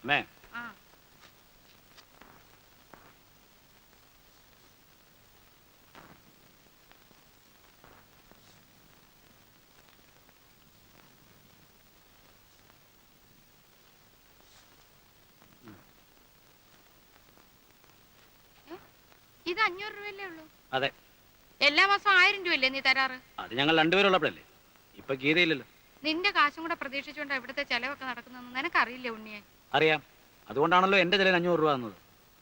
അമ്മേ ഇത് 500 രൂപയല്ലേ ഉള്ളൂ? അതെ. എല്ലാ മാസം 1000 രൂപയല്ലേ നീ തരാറ്? അത് ഞങ്ങൾ രണ്ടുപേരുള്ളപ്പോഴല്ലേ, ഇപ്പൊ ഗീതയില്ലല്ലോ. നിന്റെ കാശും കൂടെ പ്രതീക്ഷിച്ചുകൊണ്ട് ഇവിടുത്തെ ചെലവൊക്കെ നടക്കുന്നതെന്ന് നിനക്കറിയില്ലേ ഉണ്ണിയെ? അറിയാം, അതുകൊണ്ടാണല്ലോ എന്റെ ചെലവിന് 500 രൂപ തന്നത്.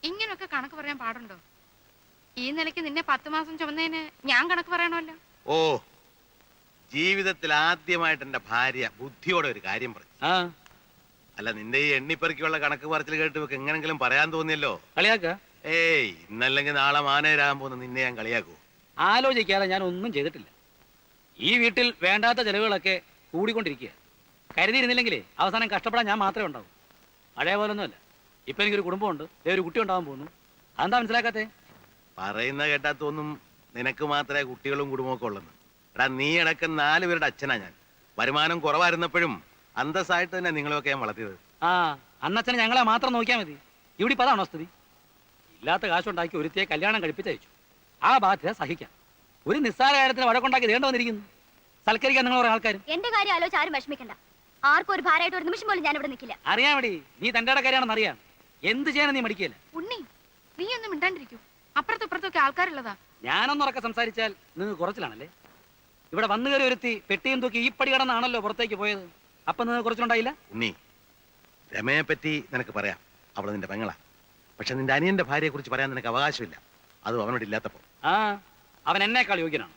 ഇങ്ങനൊക്കെ കണക്ക് പറയാൻ പാടുണ്ടോ? ഈ നിലയ്ക്ക് നിന്നെ 10 മാസം ചുമന്നതിന് ഞാൻ കണക്ക് പറയണമല്ലോ. ഓ, ജീവിതത്തിൽ ആദ്യമായിട്ട് എന്റെ ഭാര്യ ബുദ്ധിയോടെ ഒരു കാര്യം പറഞ്ഞു. അല്ല, നിന്റെ ഈ എണ്ണിപ്പെറുക്കിയുള്ള കണക്ക് പറച്ചിൽ കേട്ട് എങ്ങനെങ്കിലും പറയാൻ തോന്നിയല്ലോ. കളിയാക്ക? ഏയ്, ഇന്നല്ലെങ്കിൽ നാളെ മാനേരാകാൻ പോകുന്ന നിന്നെ ഞാൻ കളിയാക്കൂ? ആലോചിക്കാതെ ഞാൻ ഒന്നും ചെയ്തിട്ടില്ല. ഈ വീട്ടിൽ വേണ്ടാത്ത ചെലവുകളൊക്കെ കൂടിക്കൊണ്ടിരിക്കുക. കരുതിയിരുന്നില്ലെങ്കിലേ അവസാനം കഷ്ടപ്പെടാൻ ഞാൻ മാത്രമേ ഉണ്ടാവൂ. പഴയ പോലൊന്നുമല്ല. ഇപ്പൊ എനിക്കൊരു കുടുംബമുണ്ട്, ഒരു കുട്ടി ഉണ്ടാവാൻ പോകുന്നു. അതെന്താ മനസ്സിലാക്കാത്തെ? പറയുന്ന കേട്ടാത്തൊന്നും നിനക്ക് മാത്രമേ കുട്ടികളും കുടുംബമൊക്കെ ഉള്ളെന്ന്. എടാ, നീ അടക്കം 4 പേരുടെ അച്ഛനാ ഞാൻ. വരുമാനം കുറവായിരുന്നപ്പോഴും അന്തസ്സായിട്ട് തന്നെ നിങ്ങളെയൊക്കെ ഞാൻ വളർത്തിയത്. അന്നച്ഛനെ ഞങ്ങളെ മാത്രം നോക്കിയാൽ മതി. ഇവിടെ ഇപ്പൊ അതാണോ സ്ഥിതി? ഇല്ലാത്ത കാശുണ്ടാക്കി ഒരുത്തിയെ കല്യാണം കഴിപ്പിച്ചയച്ചു. ആ ബാധ്യത സഹിക്കാം. ഒരു നിസ്സാര കാര്യത്തിന് വഴക്കുണ്ടാക്കി ദേണ്ട വന്നിരിക്കുന്നു. സൽക്കരിക്കാൻ നിങ്ങൾ കുറെ ആൾക്കാർ. എന്റെ കാര്യം ആലോചിച്ച് ആരും വിഷമിക്കണ്ട. ആർക്കും ഒരു ഭാരമായിട്ട് ഒരു നിമിഷം പോലും ഞാൻ ഇവിടെ നിൽക്കില്ല. അറിയാമടി, നീ തന്റെ കാര്യമാണെന്ന് അറിയാം. എന്ത് ചെയ്യാനും നീ മടിക്കില്ല. ഉണ്ണി, നീ ഒന്നും മിണ്ടാണ്ടിരിക്കൂ. അപ്പുറത്തും ഇപ്പുറത്തൊക്കെ ആൾക്കാരുള്ളതാ. ഞാനൊന്നുറക്കെ സംസാരിച്ചാൽ നിങ്ങൾക്ക് കുറച്ചിലാണല്ലേ. ഇവിടെ വന്നു കയറി ഒരുത്തി പെട്ടിയും തൂക്കി ഈ പടി കടന്നാണല്ലോ പുറത്തേക്ക് പോയത്. അപ്പൊ നിങ്ങൾക്ക് കുറച്ചിലുണ്ടായില്ല? ഉണ്ണി, രമയെ പറ്റി നിനക്ക് പറയാം. അവള് നിന്റെ പെങ്ങളാ. പക്ഷെ നിന്റെ അനിയന്റെ ഭാര്യയെ കുറിച്ച് പറയാൻ നിനക്ക് അവകാശമില്ല. അതും അവനോട് ഇല്ലാത്തപ്പോ. അവൻ എന്നേക്കാൾ യോഗ്യനാണ്.